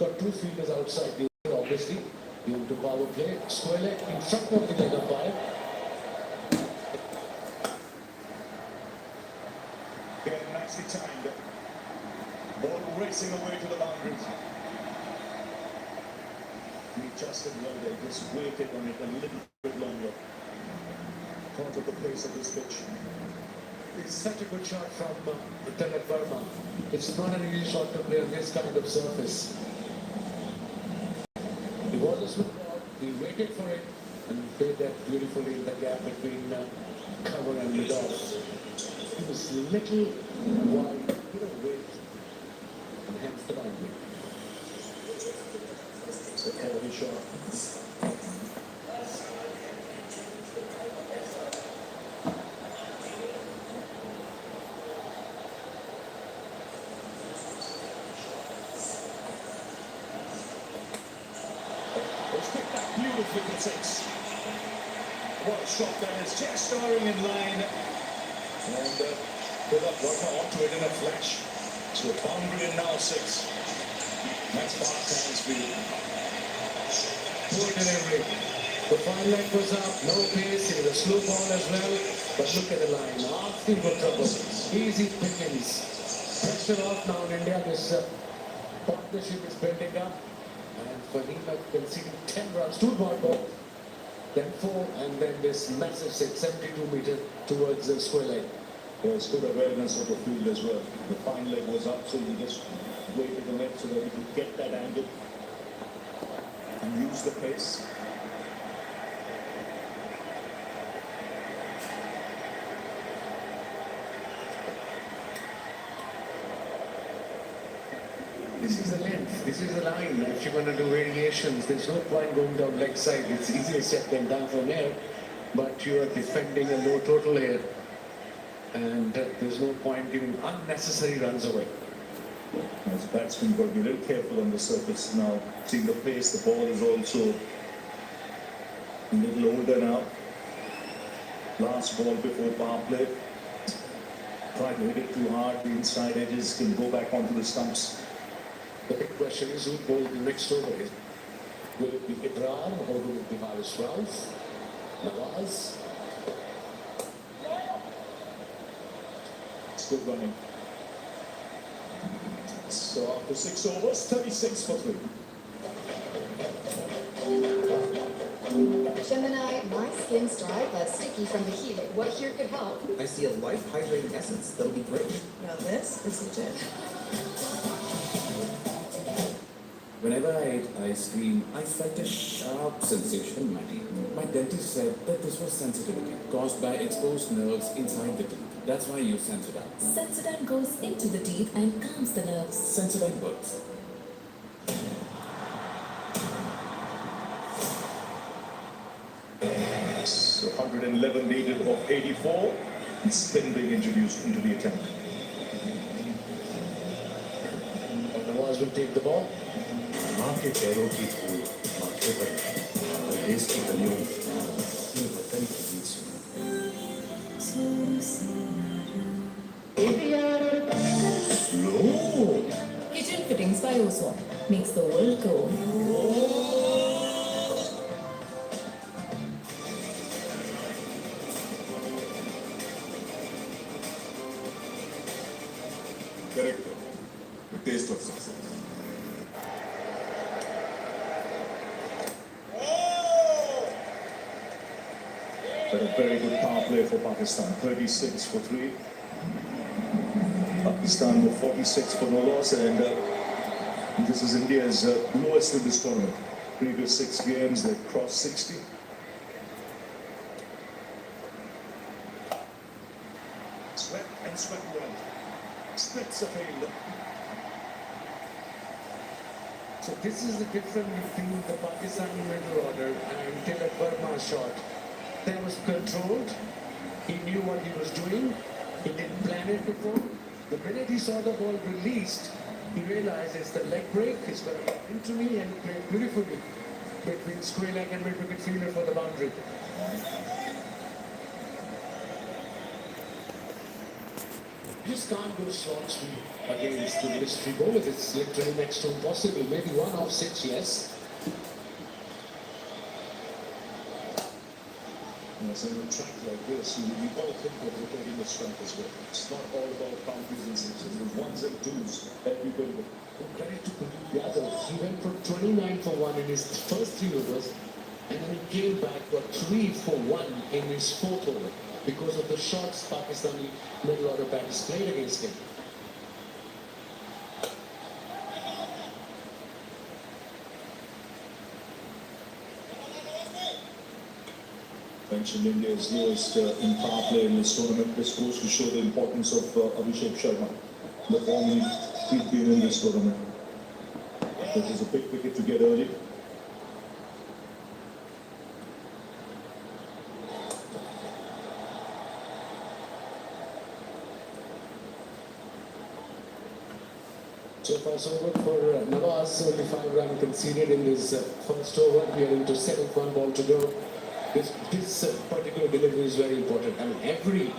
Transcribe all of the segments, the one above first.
got two fielders outside the obviously. Due to power play. Square in front of the leg umpire. Again, nicely timed. Ball racing away to the boundaries. He adjusted well there, just waited on it a little bit longer. Caught at the pace of this pitch. It's such a good shot from Tilak Verma. It's not an easy shot to play on this kind of surface. The ball is with ball. He waited for it and played that beautifully in the gap between cover and mid-off. He was little wide, wait, and hence the boundary. It's a heavy shot. Beautifully for six. What a shot that is, just starring in line. And put up Verma onto it in a flash. So a boundary and now six. That's fast hands for you. Poor delivery. The fine leg was up, no pace, it was a slow ball as well. But look at the line, asking for trouble. Easy pickings. Pressure off now in India. This partnership is building up. And Fahima conceding 10 runs, 2 ball, then 4, and then this massive 6, 72 meter towards the square leg. There's good awareness of the field as well. The fine leg was up, so you just waited on it so that you could get that angle and use the pace. This is the length, this is the line. If you're going to do variations, there's no point going down leg side. It's easier said than done from here, but you are defending a low total here, and there's no point giving unnecessary runs away. As batsmen, you've got to be a little careful on the surface now. Seeing the pace, the ball is also a little older now. Last ball before power play. Try to hit it too hard, the inside edges can go back onto the stumps. The big question is who bowls the next over? Will it be Idrar or will it be Haris Rauf? Nawaz? It's good running. So after 6 overs, 36 for 3. Gemini, my skin's dry but sticky from the heat. What here could help? I see a life hydrating essence. That'll be great. Now this is legit. Whenever I ate ice cream, I felt a sharp sensation in my teeth. My dentist said that this was sensitivity caused by exposed nerves inside the teeth. That's why I use Sensodyne. Sensodyne goes into the teeth and calms the nerves. Sensodyne works. So 111 needed of 84. And spin being introduced into the attempt. And Nawaz will take the ball. माँ के पैरों की धूल माथे पर और देश की गलियों में अपने वतन की गीत Slow. Kitchen fittings by Oswald makes the world go. Correct. The taste of success. But a very good power play for Pakistan. 36 for 3. Pakistan were 46 for no loss, and this is India's lowest in this tournament. Previous 6 games, they've crossed 60. Swept and swept well. Splits the field. So this is the difference between the Pakistani middle order and Tilak Verma's shot. That was controlled. He knew what he was doing. He didn't plan it before. The minute he saw the ball released, he realized it's the leg break. It's going to come into me, and he played beautifully between square leg and mid-wicket fielder for the boundary. Just can't go short sweep against the mystery bowlers. It's literally next to impossible. Maybe 1 off 6, yes. Yes, and a track like this, you've got to think of rotating the strike as well. It's not all about boundaries and sixes. There's ones and twos that you can Credit to Kuldeep Yadav. He went for 29 for 1 in his first 3 overs, and then he came back, got 3 for 1 in his 4th over because of the shots Pakistani middle order batters played against him. mentioned India's lowest in power play in this tournament. This goes to show the importance of Abhishek Sharma, the form he's been in this tournament. That is a big wicket to get early. So far so good for Nawaz, only 5 runs conceded in his first over. We are into 7th, 1 ball to go. This particular delivery is very important. I mean, every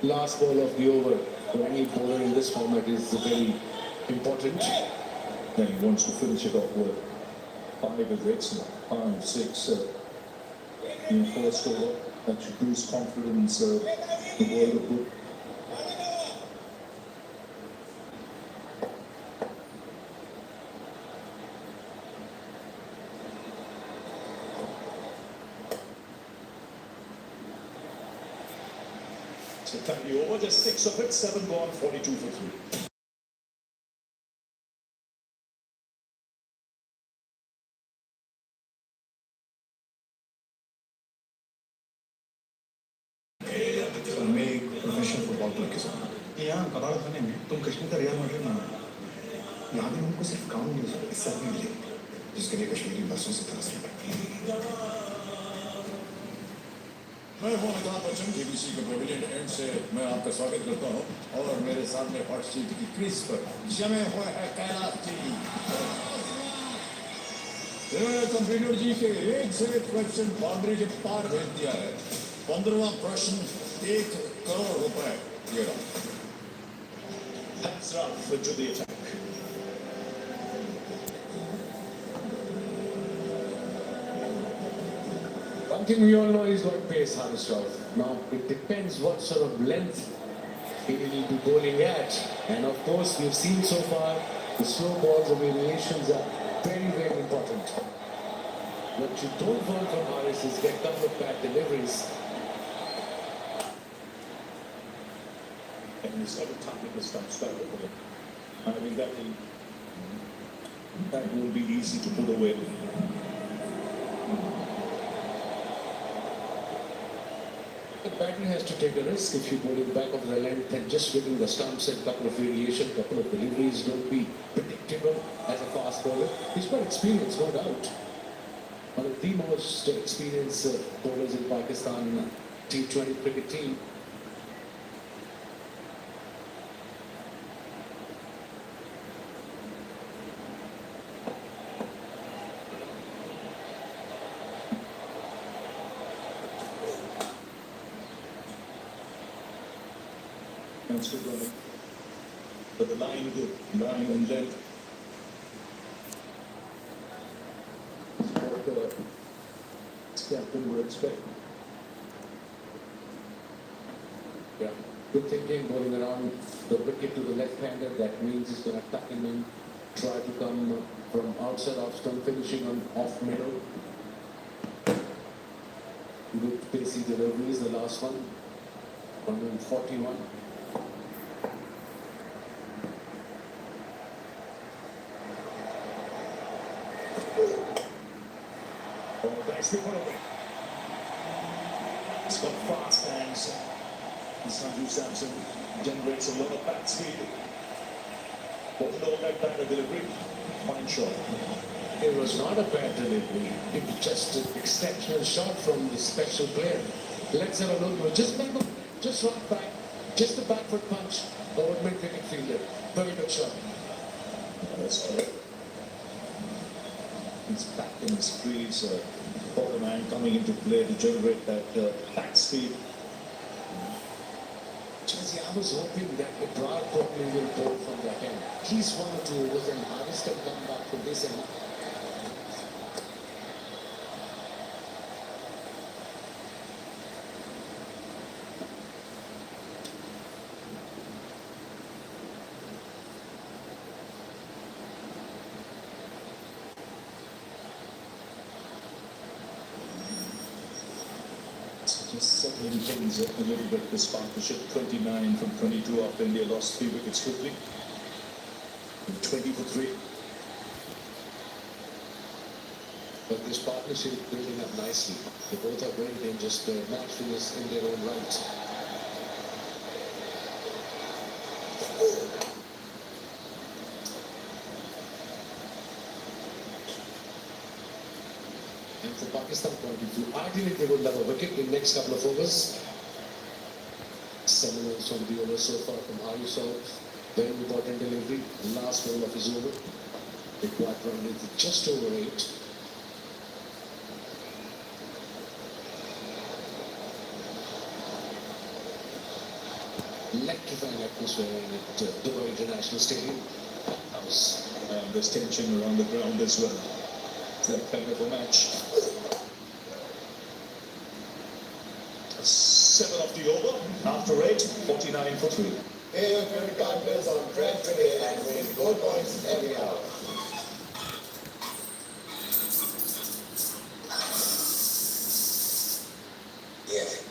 last ball of the over for any bowler in this format is very important. Then he wants to finish it off with 5 is excellent. 5, 6 in the first over. That should boost confidence in the world of good. So thank you. Over just 6 of it, 7 gone, 42 for 3. मैं एक professional football player के साथ यहाँ कबाड़ खाने में तुम कश्मीर का रियाल मैड्रिड ना यहाँ भी हमको सिर्फ काम नहीं होता इस सब मिले जिसके लिए कश्मीरी बरसों से तरसने पड़ती है मैं हूं अमिताभ बच्चन केबीसी के प्रेसिडेंट एंड से मैं आपका स्वागत करता हूं और मेरे सामने हॉट सीट की क्रीज पर जमे हुए है कैलाश जी कंप्यूटर जी के एक से एक क्वेश्चन बाउंड्री के पार भेज दिया है 15वां प्रश्न 1 करोड़ रुपए ये रहा That's Ralph into the attack. One thing we all know is got pace, Haris Rauf. Now, it depends what sort of length he will be bowling at. And of course, we've seen so far the slow balls, the variations are very, very important. What you don't want from Haris is get couple of bad deliveries. And he's got to tap in the stumps back over there. I mean, that will be easy to put away. The batter has to take a risk if you bowl it back of the length and just within the stumps and couple of variation, couple of deliveries. Don't be predictable as a fast bowler. He's quite experienced, no doubt. One of the most experienced bowlers in Pakistan T20 cricket team. And still running. But the line good, line and length. What the captain would expect. Yeah, good thinking, bowling around the wicket to the left-hander. That means he's going to tuck him in, try to come from outside off stump, finishing on off middle. Good pacey deliveries, the last one. 141. Oh, nicely put away. He's got fast hands. Sanju Samson generates a lot of bat speed. Wasn't all that bad a delivery. Fine shot. It was not a bad delivery. It was just an exceptional shot from the special player. Let's have a look. Just right back. Just a back foot punch over mid-wicket fielder. Very good shot. That's correct. He's back in his crease. For the man coming into play to generate that bat speed. Just I was hoping that Ebrar probably will bowl from that end. At least 1 or 2 overs and Haris can come back from this end. Just settling things up a little bit, this partnership. 29 from 22 after India lost 3 wickets quickly. 20 for 3. But this partnership is building up nicely. They both are very dangerous. They're match winners in their own right. And from Pakistan point of view, ideally they would have a wicket in the next couple of overs. 7 runs from the over so far from Ayush out. Very important delivery. Last ball of his over. Required run rate is just over 8. Electrifying atmosphere at Dubai International Stadium. House. And there's tension around the ground as well. It's that kind of a match. 7 of the over. After 8, 49 for 3. AFL partners on track today and win 4 points every hour. Yes.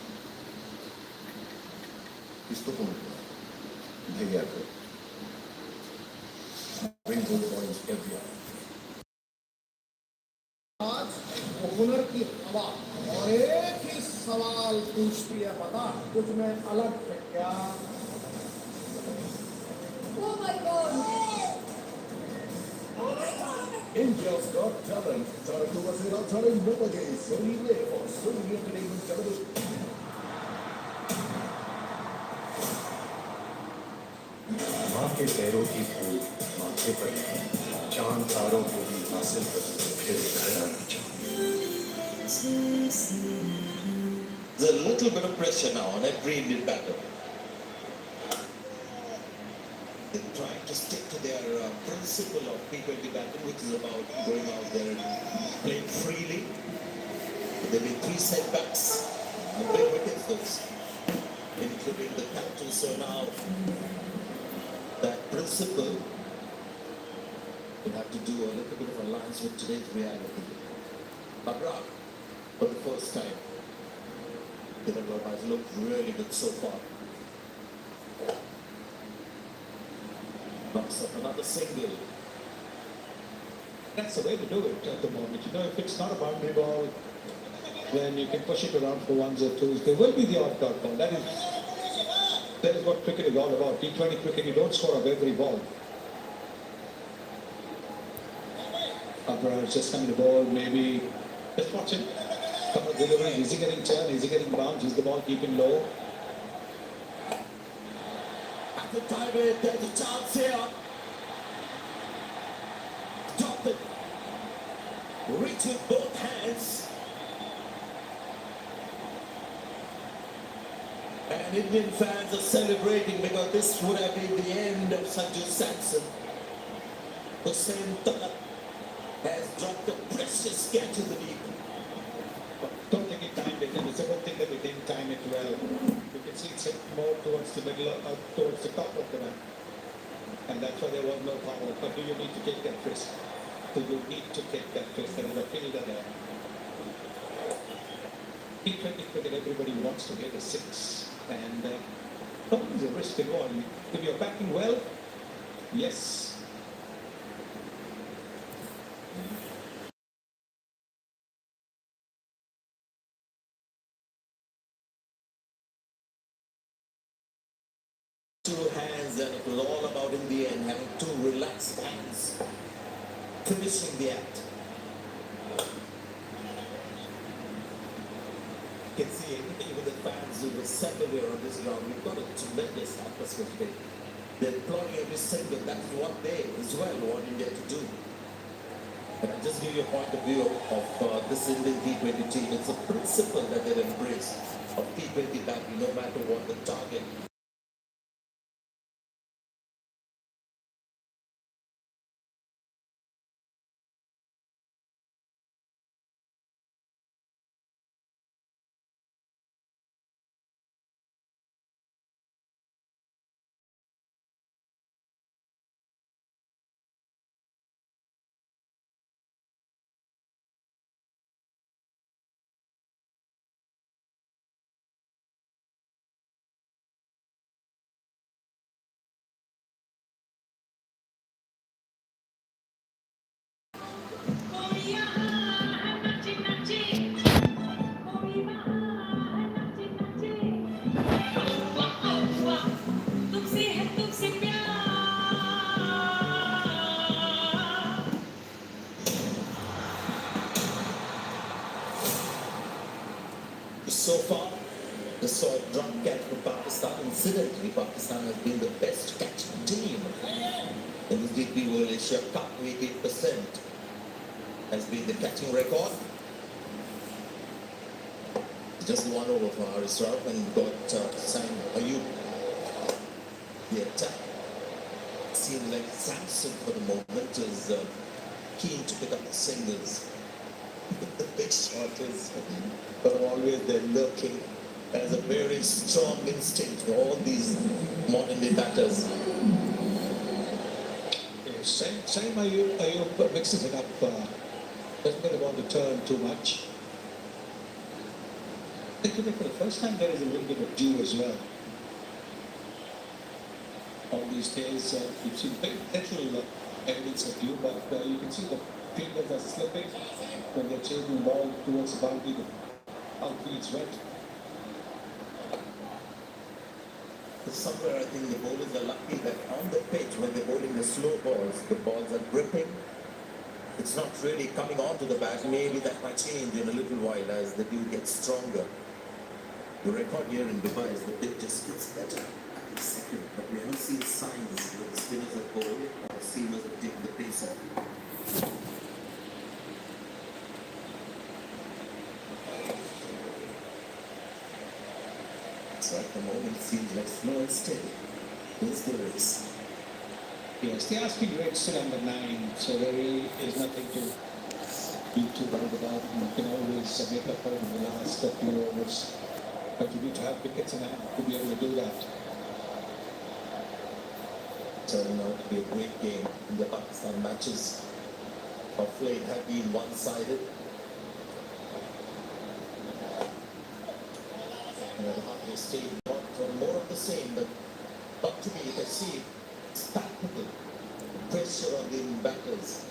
इसको phone भैया को win 4 points every hour. आज opener की हवा और एक ही सवाल पूछती है पता कुछ में अलग है क्या Oh my God! India's Got Talent taruh masih taruh berbagai Sonile Australia Canadian Television. माँ के पैरों की धूल माथे पर है चांद तारों को भी हासिल कर फिर घर आना There's a little bit of pressure now on every Indian batter. They're trying to stick to their principle of T20 batting, which is about going out there and playing freely. There have been 3 setbacks, big wickets those, including the captain. So now that principle will have to do a little bit of alliance with today's reality. Abrar, for the first time, Abrar has looked really good so far. Knocks up another single. That's the way to do it at the moment. You know, if it's not a boundary ball, then you can push it around for 1s or 2s. There will be the odd dot ball. That is what cricket is all about. T20 cricket, you don't score off every ball. Abrar is just coming to ball, maybe. Just watch it. Couple of deliveries. Is he getting turn? Is he getting bounce? Is the ball keeping low? At the time, there's a chance here. Drop it. Reach with both hands. And Indian fans are celebrating because this would have been the end of Sanju Samson. Hussain Talab has dropped a precious catch in the deep. Don't think it timed it, and it's a good thing that we didn't time it well. You can see it's hit more towards the middle, towards the top of the net. And that's why there was no power. But do you need to take that risk? Do you need to take that risk? There is a fielder there. T20 cricket, everybody wants to get a 6. And there's a risk involved. If you're batting well, yes. Two hands, and it was all about in the end having 2 relaxed hands, finishing the act. You can see even the fans who were settled here on this ground. We've got a tremendous atmosphere today. They're applauding every single. That's what they as well want India to do. But I'll just give you a point of view of this Indian T20 team. It's a principle that they've embraced of T20 batting, no matter what the target. saw a drop catch from Pakistan. Incidentally, Pakistan has been the best catching team in the DP World Asia Cup. 88% has been the catching record. Just one over for Haris Rauf and got Sam Ayub. The attack seems like Samson for the moment is keen to pick up the singles. The big shot is always there lurking. Has a very strong instinct for all these modern day batters. Same Ayub mixes it up. Doesn't get about to turn too much. I think for the first time there is a little bit of dew as well. All these days you've seen very little evidence of dew, but you can see the fielders are slipping when they're chasing the ball towards the boundary. The outfield's wet. Somewhere I think the bowlers are lucky that on the pitch when they're bowling the slow balls, the balls are gripping. It's not really coming onto the bat. Maybe that might change in a little while as the dew gets stronger. The record here in Dubai is the pitch just gets better every second, but we haven't seen signs that the spinners have bowled or seamers have taken the pace off. So at the moment it seems like slow and steady. Here's the race. Yes, the asking rate is still under 9, so there really is nothing to be too worried about. You can always make up for it in the last few overs, but you need to have wickets in hand to be able to do that. Turning out to be a great game. In the Pakistan matches of late have been one-sided. And at the heart of the stage, more of the same, but up to me, you can see it's tactical. Pressure on the batters,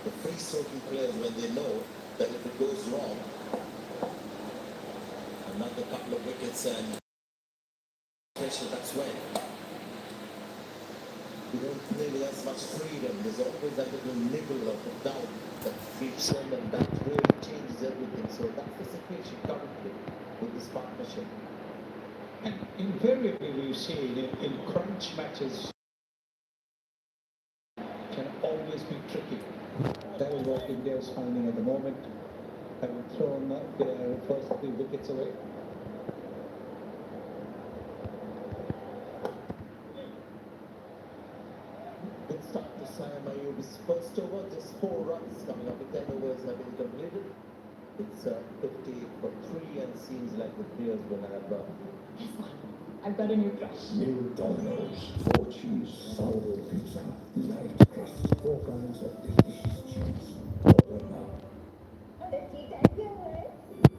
the free-stroking players when they know that if it goes wrong, another couple of wickets and pressure, that's when you don't play with as much freedom. There's always that little nibble of a doubt that creeps in, and that really changes everything. So that's the situation currently with this partnership. And invariably we've seen in crunch matches can always be tricky. That is what India is finding at the moment. Having thrown their first 3 wickets away. Good start to Sam Ayub's first over, just 4 runs coming up with 10 overs have been completed. It's 50 for 3 and seems like the players will have I've got a new crush. New Domino's, 4 cheese, sourdough pizza, light crust, 4 kinds of delicious cheese. Order now.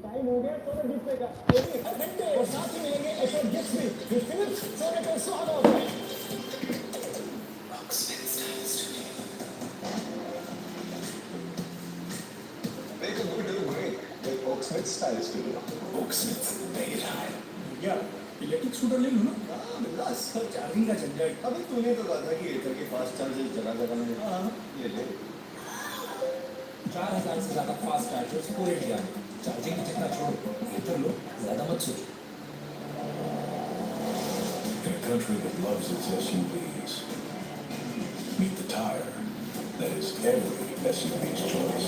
Time हो गया सोने gift का एक घंटे और साथ ही मिलेंगे ऐसे गिफ्ट भी जो फिलिप्स सोने का सुहागा होता है Make a good little break with Oaksmith Style Studio. Oaksmith, make it high. क्या इलेक्ट्रिक स्कूटर ले लूँ ना बिंदास, सब चार्जिंग का झंझट। अभी तूने तो कहा था कि एथर के फास्ट चार्जर जगह में ये ले। 4000 से ज्यादा फास्ट चार्जर्स कोई इंडिया में चार्जिंग की चिंता छोड़ो इधर लो ज्यादा मत सोचो In a country that loves its SUVs, meet the tire that is every SUV's choice.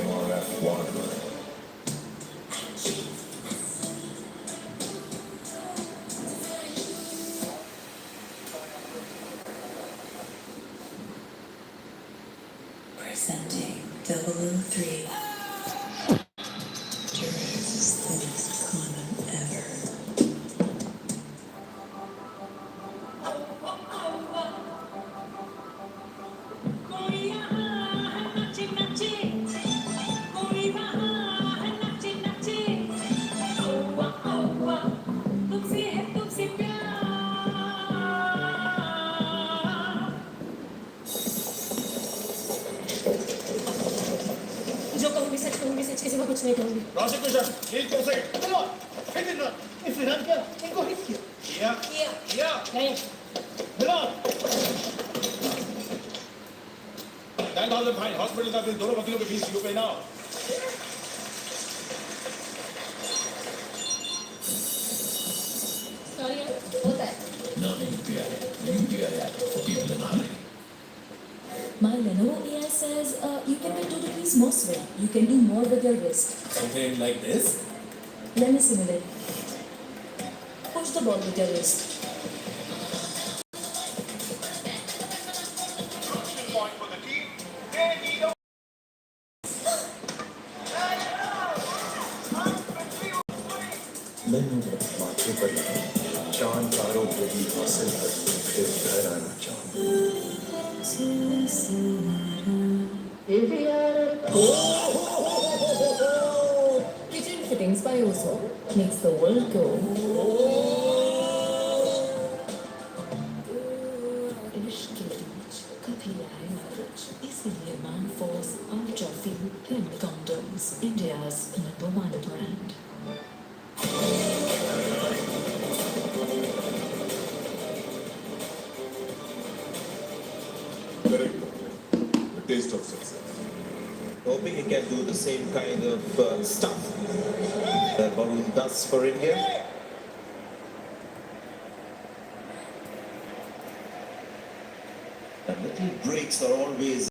MRF Wanderer. Presenting 003. Jerez's thinnest condom ever. जो कहूँगी सच किसी को कुछ नहीं कहूँगी Prosecution, please proceed. Come on, hit it run. इसने रन किया, इनको हिट किया. किया. नहीं. Milan. 9,000 fine. Hospital का बिल दोनों वकीलों के फीस यू पे ना. No, AI says you can get 2 degrees more swing. You can do more with your wrist. Something like this? Let me simulate. Push the ball with your wrist. मैंने माथे पर चांद तारों को भी हासिल कर फिर घर आना चाहूँ Kitchen fittings by Oso makes the world go. इश्क के बीच कभी आए ना कुछ, इसीलिए Man Force Ultra Feel Thin Condoms, India's #1 brand. Correct. The taste of success. Hoping he can do the same kind of stuff that Varun does for India. The little breaks are always